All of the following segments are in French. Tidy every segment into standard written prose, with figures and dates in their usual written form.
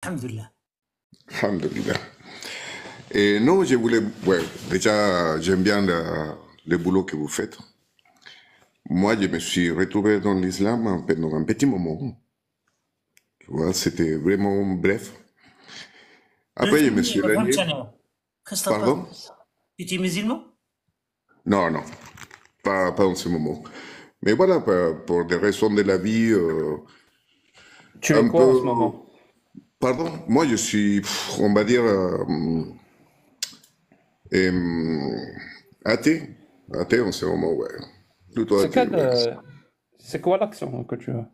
Alhamdulillah. Alhamdulillah. Et non, je voulais, ouais, déjà, j'aime bien le boulot que vous faites. Moi, je me suis retrouvé dans l'islam pendant un petit moment. Tu vois, c'était vraiment bref. Après, je me suis rallié. Qu'est-ce que t'as Pardon? Tu es musulman? Non, non, pas en ce moment. Mais voilà, pour des raisons de la vie, Tu es un quoi en peu... ce moment? Pardon? Moi, je suis, on va dire, athée. Athée en ce moment, ouais. Plutôt C'est athée, ouais. c'est quoi l'accent que tu as?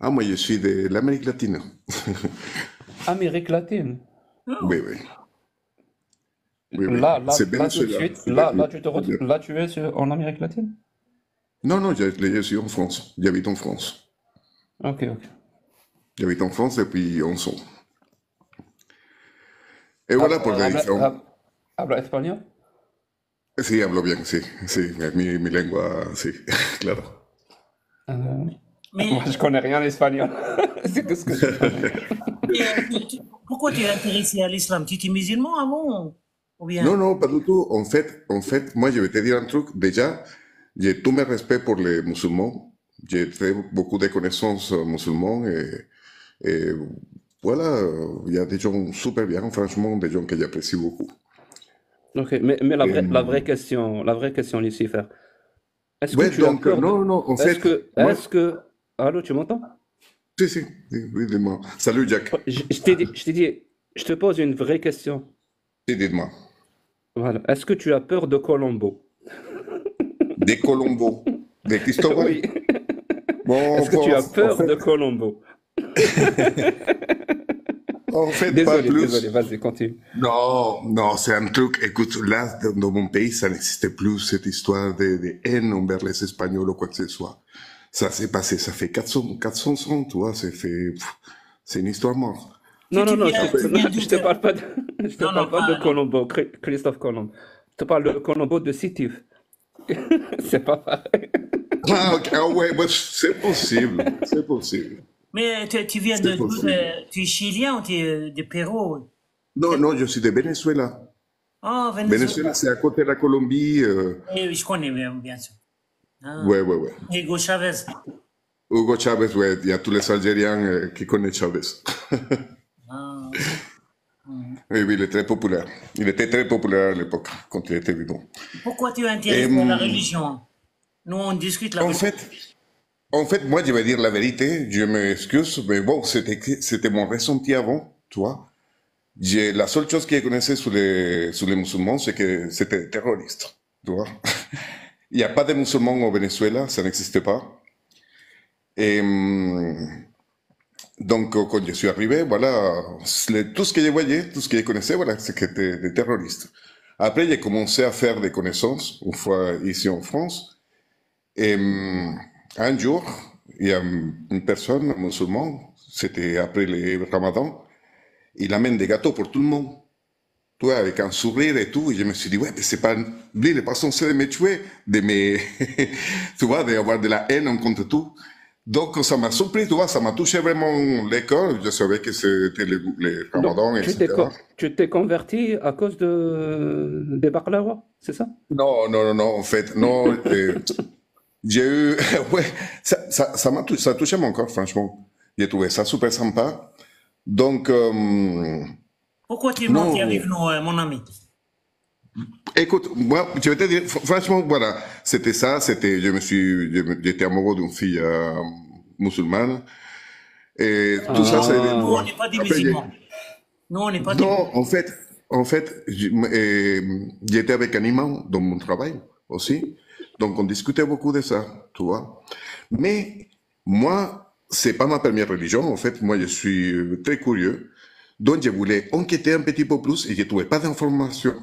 Ah, moi, je suis de l'Amérique latine. Amérique latine. Oui, oui. Oui, oui. Là, C'est tout de Venezuela. suite, C'est là, tu es en Amérique latine? Non, non, je suis en France. J'habite en France. Ok, ok. J'habite en France depuis 11 ans. Et voilà pour la différence. Habla espagnol? Sí, hablo bien, sí. Sí, mi lengua, sí, claro. Mais Moi, je connais rien en espagnol. C'est tout ce que je connais. pourquoi tu es intéressé à l'islam? Tu étais musulman avant ou bien? Non, non, pas du tout. En fait, moi, je vais te dire un truc. Déjà, j'ai tout mes respects pour les musulmans. J'ai fait beaucoup de connaissances musulmanes et voilà, il y a des gens super bien, franchement, des gens que j'apprécie beaucoup. Ok, mais la Et, vraie question, Lucifer, est-ce que ouais, tu as donc, peur de... non, non, en fait, moi, Est-ce que... Allô, tu m'entends? si, si, oui, dis-moi. Salut, Jack. Je t'ai dit, je te pose une vraie question. Si, dis-moi. Voilà. Est-ce que tu as peur de Colombo? De Colombo, de Cristobal. Oui. Bon, Est-ce que tu as en peur fait, de Colombo? en fait, pas Désolé, plus. vas-y, continue. Non, non, c'est un truc, écoute, là, dans mon pays, ça n'existe plus, cette histoire de haine envers les Espagnols ou quoi que ce soit. Ça s'est passé, ça fait 400 ans, tu vois, c'est une histoire morte. Non, Tu non, viens je te d'où? parle pas de, je te Non, non, parle pas de pas, non. Colombo, Christophe Colomb. Je te parle de Colombo de Sétif. C'est pas pareil. Ah, ok, ah ouais, bah, c'est possible, c'est possible, Mais tu viens c'est d'où? possible. Tu es chilien ou tu es de Pérou? Non, non, je suis de Venezuela. Oh, Venezuela, Venezuela. c'est à côté de la Colombie. Oui, je connais bien sûr. Ah. Ouais, ouais, ouais. Hugo Chavez. Hugo Chavez, ouais, il y a tous les Algériens qui connaissent Chavez. Ah. Oui, oui, il est très populaire. Il était très populaire à l'époque, quand il était vivant. Pourquoi tu es Et, intéressé à la religion? Nous, on discute la en religion. fait, moi, je vais dire la vérité. Je m'excuse, mais bon, c'était mon ressenti avant, tu vois. La seule chose que je connaissais sur les musulmans, c'est que c'était terroriste, tu vois. Il n'y a pas de musulmans au Venezuela, ça n'existe pas. Et donc, quand je suis arrivé, voilà, tout ce que je voyais, tout ce que je connaissais, voilà, c'est que c'était des terroristes. Après, j'ai commencé à faire des connaissances, une fois ici en France. Et un jour, il y a une personne, un musulman, c'était après le ramadan, il amène des gâteaux pour tout le monde. Tu vois, avec un sourire et tout. Et je me suis dit, ouais, mais c'est pas, lui, il n'est pas censé me tuer, tu vois, d'avoir de la haine contre tout. Donc, ça m'a surpris, tu vois, ça m'a touché vraiment le cœur. Je savais que c'était le Donc, ramadan, etc. tu t'es converti à cause des baklawa, c'est ça? Non, non, non, non, en fait, non. J'ai eu, ouais, ça a touché mon corps, franchement. J'ai trouvé ça super sympa. Donc, Pourquoi tu es monté avec non, nous, mon ami? écoute, moi, je vais te dire, franchement, voilà, c'était ça, j'étais amoureux d'une fille musulmane, et tout ça, ça a aidé, tu Nous, on vois. n'est pas des Après, musulmans. Nous, on n'est pas des non, musulmans. en fait, j'étais avec un imam dans mon travail aussi, donc on discutait beaucoup de ça, tu vois. Mais moi, c'est pas ma première religion, en fait, moi, je suis très curieux, donc je voulais enquêter un petit peu plus et je trouvais pas d'informations.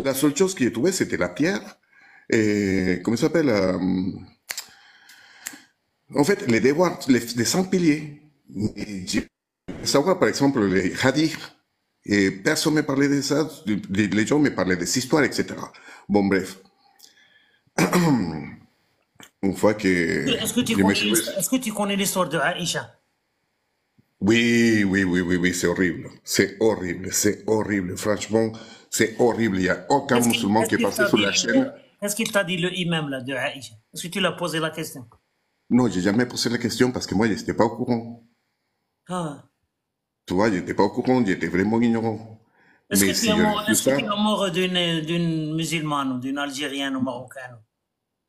La seule chose que j'ai trouvée, c'était la pierre. Et, comment ça s'appelle en fait, les devoirs, les 5 piliers. Et j'ai savoir, par exemple, les hadiths. Et personne ne me parlait de ça. Les gens me parlaient des histoires, etc. Bon, bref. Une fois que Est-ce que tu je me connais suis... l'histoire, est-ce que tu connais l'histoire de Aïcha? Oui, oui, oui, oui, oui, c'est horrible. C'est horrible. Franchement, c'est horrible. Il n'y a aucun musulman qui est passé sur la chaîne. qu'est-ce qu'il t'a dit le imam là de Aïcha? Est-ce que tu l'as posé la question? Non, j'ai jamais posé la question parce que moi, je n'étais pas au courant. Ah. Tu vois, je n'étais pas au courant, j'étais vraiment ignorant. Mais si je l'ai su Est-ce que ça, tu es amoureux d'une musulmane ou d'une Algérienne ou marocaine?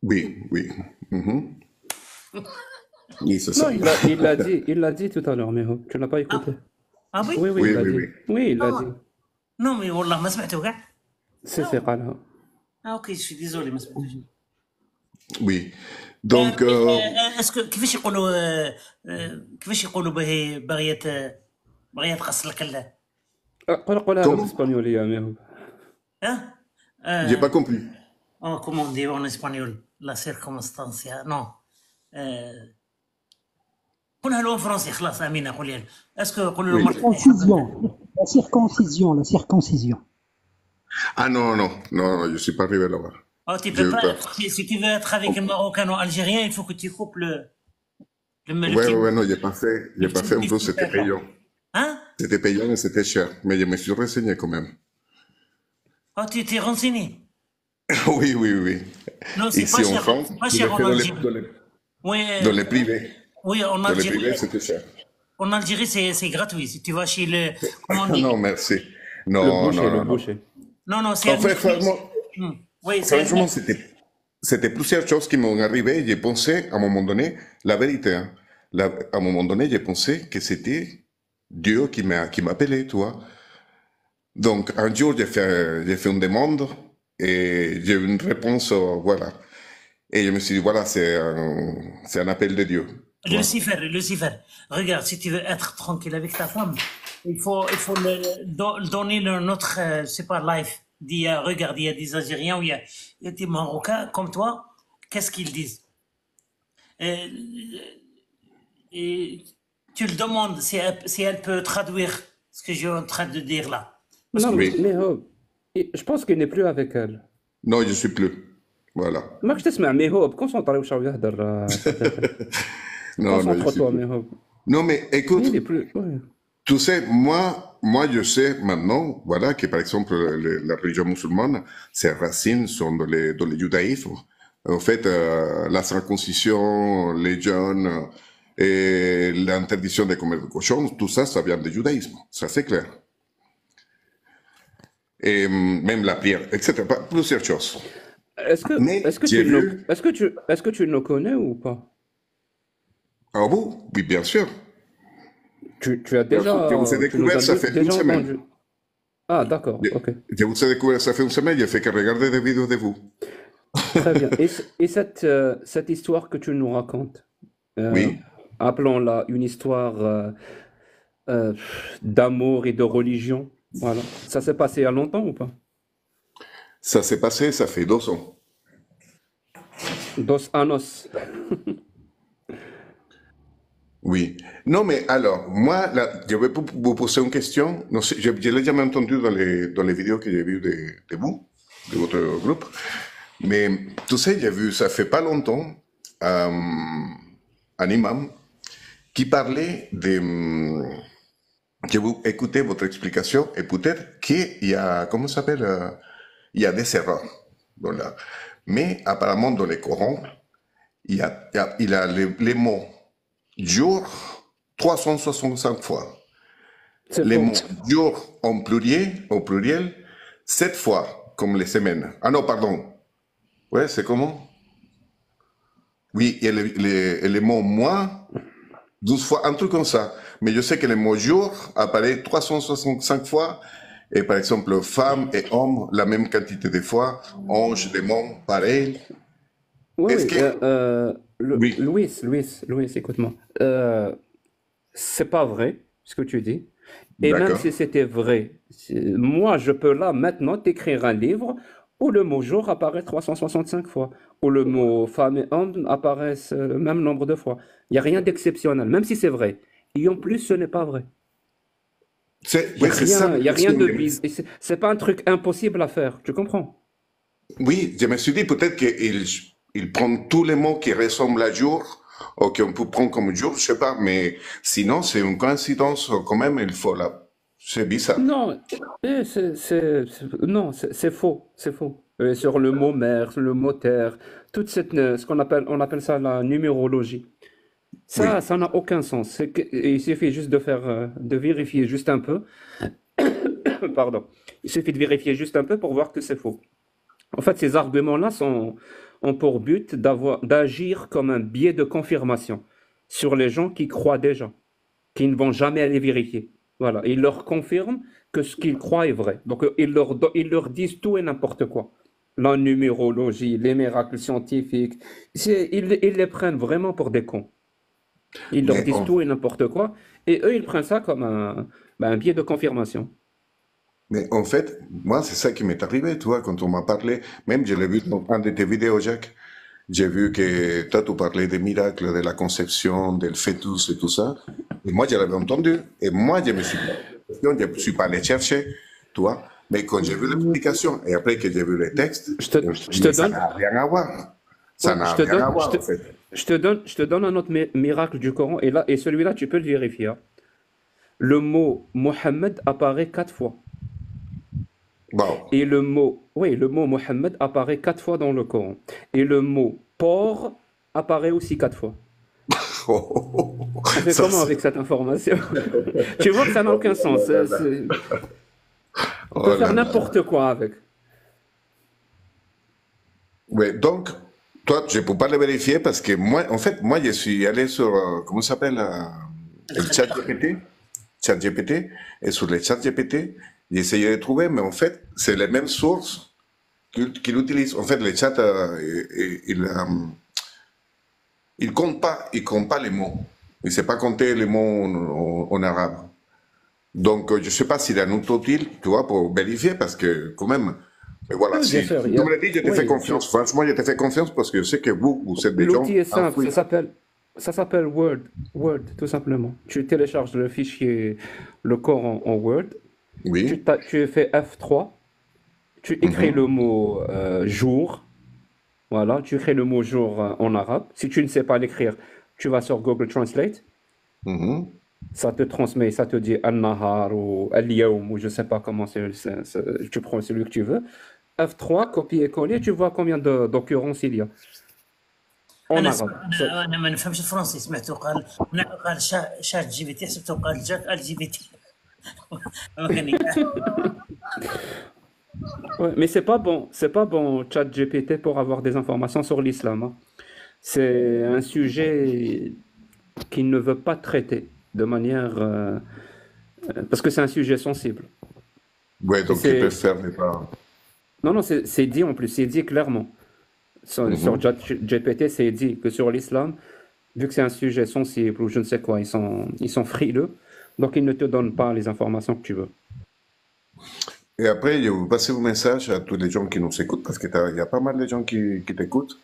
oui, oui. Mhm. Oui, c'est Non, ça. il l'a dit tout à l'heure, mais tu l'as pas écouté. Ah, ah oui? Oui, oui, il Oui, l'a oui, dit. oui. Oui, il l'a dit. Ah, non, mais wallah, ما سمعته كاع. C'est قالها. Ah, ok, je suis désolé, ما سمعتوش. Oui. Donc, اسكو كيفاش يقولوا به بغيت تقص لك قولها comment? بالإسبانيولية ميهو. ها J'ai pas compris. comment on dit en espagnol la circonstancia non قولها له en français خلاص امينه قولها له اسكو قولوا له Oui. مرحبا La circoncision. Ah non, non, non, non, je suis pas arrivé là-bas. oh, tu J'ai peux eu pas peur. si tu veux être avec un Marocain ou Algérien il faut que tu coupes le Ouais, petit ouais, ouais, non, j'ai pas le fait. petit En bout plus, de c'était fer là payant. hein C'était payant et c'était cher. Mais je me suis renseigné quand même. oh tu t'es renseigné Oui, oui, oui. non c'est Ici en France, pas je cher l'ai en fait Algérie oui dans les privés. oui en Dans les Algérie privés, c'était cher. c'est gratuit si tu vas chez le comment on Ah dit non, merci. Le Non, non, boucher, le non, non. boucher. non non c'est En fait, oui c'est franchement, c'était plusieurs choses qui m'ont arrivé. J'ai pensé, à un moment donné, la vérité, hein, à un moment donné, j'ai pensé que c'était Dieu qui m'appelait, tu vois. Donc, un jour, j'ai fait une demande et j'ai eu une réponse, voilà. Et je me suis dit, voilà, c'est un appel de Dieu, tu vois. Lucifer, regarde, si tu veux être tranquille avec ta femme, il faut donner notre, c'est pas life. Regarde, il y a des Algériens ou il y a des Marocains comme toi, qu'est-ce qu'ils disent? Euh, et tu le demandes si elle peut traduire ce que je suis en train de dire là. Parce Non, que Oui. mais je pense qu'il n'est plus avec elle. Non, je suis plus. Voilà. ماكش تسمع ميهوب كونسونطري واش راه يهضر صديقي Non, non, je suis كونسونطر-toi plus. ميهوب Non, mais écoute, il est plus ouais. tu sais, moi, je sais maintenant, voilà, que par exemple, la religion musulmane, ses racines sont dans le judaïsme. En fait, la circoncision, les jeûnes, et l'interdiction de commerce de cochons, tout ça, ça vient du judaïsme. Ça, c'est clair. Et même la prière, etc. Plusieurs choses. Mais j'ai vu... Est-ce que tu le connais ou pas? Ah bon? Oui, bien sûr. Tu as Bien sûr. Je vous ai déjà tu nous découvert, as ça fait une déjà semaine. entendu. Ah d'accord, Je, ok. je vous ai découvert, ça fait une semaine, j'ai fait que regarder des vidéos de vous. Très bien. Et cette histoire que tu nous racontes, Oui. appelons-la une histoire euh, d'amour et de religion, voilà. Ça s'est passé il y a longtemps ou pas? Ça s'est passé, ça fait 2 ans. Dos anos. Oui. Non, mais alors, moi, là, je vais vous poser une question. Non, je l'ai jamais entendu dans les vidéos que j'ai vues de vous, de votre groupe. Mais tu sais, j'ai vu, ça fait pas longtemps, un imam qui parlait de... Je vous écoutais votre explication et peut-être qu'il y a, comment ça s'appelle, il y a des erreurs dans là. Mais apparemment, dans le Coran, il a les mots jour 365 fois. C'est Les faux. mots jour au pluriel, 7 fois, comme les semaines. Ah non, pardon. Ouais, c'est comment? Oui, et les mots mois, 12 fois, un truc comme ça. Mais je sais que le mot jour apparaît 365 fois. Et par exemple, femme et homme, la même quantité de fois. Ange, démon, pareil. Oui, Est-ce oui. que... Oui, Louis, écoute-moi. C'est pas vrai ce que tu dis. Et même d'accord. si c'était vrai, moi, je peux là maintenant t'écrire un livre où le mot jour apparaît 365 fois, où le mot femme et homme apparaissent le même nombre de fois. Il n'y a rien d'exceptionnel, même si c'est vrai. Et en plus, ce n'est pas vrai. Oui, c'est ça. Il y a rien de bizarre. C'est pas un truc impossible à faire. Tu comprends? Oui, je me suis dit peut-être qu'il prend tous les mots qui ressemblent à jour Ok, on peut prendre comme jour, je sais pas, mais sinon, c'est une coïncidence quand même, il faut la... C'est bizarre. Non, non, c'est faux, c'est faux. Sur le mot mère, le mot terre, toute cette, ce qu'on appelle, on appelle ça la numérologie. Oui. Ça n'a aucun sens. Il suffit juste de faire, de vérifier juste un peu. Pardon. Il suffit de vérifier juste un peu pour voir que c'est faux. En fait, ces arguments-là ont pour but d'agir comme un biais de confirmation sur les gens qui croient déjà, qui ne vont jamais aller vérifier. Voilà. Ils leur confirment que ce qu'ils croient est vrai. Donc, ils leur disent tout et n'importe quoi. La numérologie, les miracles scientifiques, ils les prennent vraiment pour des cons. Ils leur Mais disent tout et n'importe quoi. Et eux, ils prennent ça comme un biais de confirmation. en fait, moi, c'est ça qui m'est arrivé, tu vois, quand on m'a parlé. Même, je l'ai vu dans un de tes vidéos, Jacques. J'ai vu que toi, tu parlais des miracles, de la conception, del fœtus et tout ça. Et moi, je l'avais entendu. Et moi, je me suis pas, je ne suis pas allé chercher, tu vois. Mais quand j'ai vu l'explication et après que j'ai vu les textes, je me suis Je dit, te mais ça donne, n'a rien à voir. Ça ouais, n'a rien à voir, en fait. je te donne un autre miracle du Coran. Et là, et celui-là, tu peux le vérifier, hein. Le mot Mohammed apparaît 4 fois. Bon. Et le mot Mohammed apparaît 4 fois dans le Coran. Et le mot porc apparaît aussi 4 fois. On fait Ça, comment c'est... avec cette information? Tu vois que ça n'a aucun sens. On peut Oh faire là là. n'importe quoi avec. Ouais, donc, toi, je ne peux pas le vérifier parce que moi, en fait, moi, je suis allé sur, comment ça s'appelle, le chat GPT, chat GPT, et sur le chat GPT, j'ai essayé de trouver, mais en fait, c'est les mêmes sources qu'il utilise. En fait, le chat, il compte pas les mots. Il ne sait pas compter les mots en arabe. Donc, je ne sais pas s'il a un autre outil, tu vois, pour vérifier, parce que quand même, mais voilà, Oui, bien si sûr. tu me l'as dit, je te fais Oui, confiance. Franchement, je te fais confiance parce que je sais que vous êtes des gens l'outil est simple. enfouis. Ça s'appelle Word. Word, tout simplement. Tu télécharges le fichier, le Coran en Word. Oui. Tu fais F3. Tu écris Mhm, le mot jour. Voilà. Tu écris le mot jour en arabe. Si tu ne sais pas l'écrire, tu vas sur Google Translate. mhm. Ça te transmet, ça te dit Al-Nahar ou Al-Yawm ou je sais pas comment tu prends celui que tu veux. F3, copier-coller, tu vois combien d'occurrences il y a en انا arabe. اسمع، انا ما نفهمش الفرنسي، سمعته قال شات جي بي تي، حسبته قال جات ال جي بي تي. ما كان Ouais, mais c'est pas bon, ChatGPT, pour avoir des informations sur l'islam, hein. C'est un sujet qu'il ne veut pas traiter de manière, parce que c'est un sujet sensible. Ouais, Et donc ils peuvent c'est, faire des pas. non, non, c'est dit en plus, c'est dit clairement. Sur Mhm. ChatGPT, c'est dit que sur l'islam, vu que c'est un sujet sensible ou je ne sais quoi, ils sont frileux, donc ils ne te donnent pas les informations que tu veux. Et après, je vais passer un message à tous les gens qui nous écoutent parce qu'il y a pas mal de gens qui t'écoutent.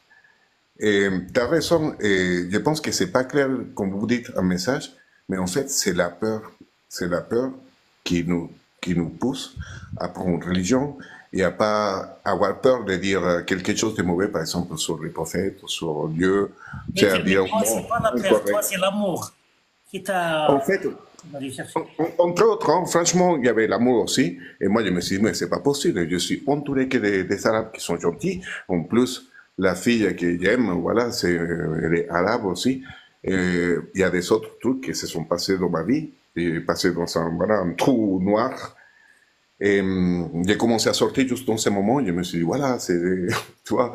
Et tu as raison, et je pense que c'est pas clair comme vous dites un message, mais en fait, c'est la peur. C'est la peur qui nous pousse à prendre une religion et à pas avoir peur de dire quelque chose de mauvais, par exemple, sur les prophètes, sur Dieu. C'est à Mais dire, toi, bon, c'est pas la peur, toi, incorrect. c'est l'amour qui En t'a fait, allé chercher. entre autres, hein, franchement, il y avait l'amour aussi. Et moi, je me suis dit, mais c'est pas possible. Je suis entouré que des Arabes qui sont gentils. En plus, la fille que j'aime, voilà, elle est arabe aussi. Et il y a des autres trucs qui se sont passés dans ma vie. J'ai passé dans voilà, un trou noir. Et j'ai commencé à sortir juste dans ces moments. Je me suis dit, voilà, c'est, tu vois,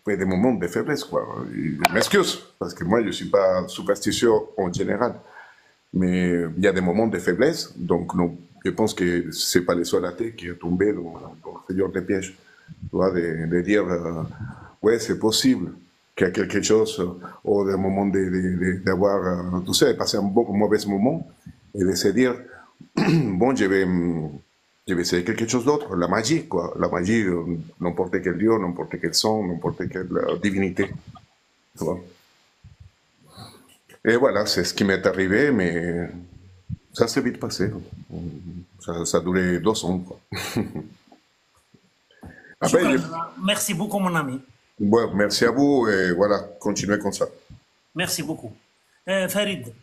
des moments de faiblesse, quoi. Je m'excuse, parce que moi, je suis pas superstitieux en général. Mais il y a des moments de faiblesse, donc non, je pense que c'est pas le seul athée qui est tombé dans ce genre de piège. Tu vois, de dire, ouais, c'est possible qu'il y a quelque chose, ou des moments d'avoir, tu sais, de passer un bon, mauvais moment, et de se dire, bon, je vais essayer quelque chose d'autre, la magie, quoi. La magie, n'importe quel dieu, n'importe quel son, n'importe quelle divinité. Tu vois. Et voilà, c'est ce qui m'est arrivé, mais ça s'est vite passé. Ça a duré 2 ans, quoi. Après, Shukran. Merci beaucoup, mon ami. bon, merci à vous et voilà, continuez comme ça. Merci beaucoup. Farid.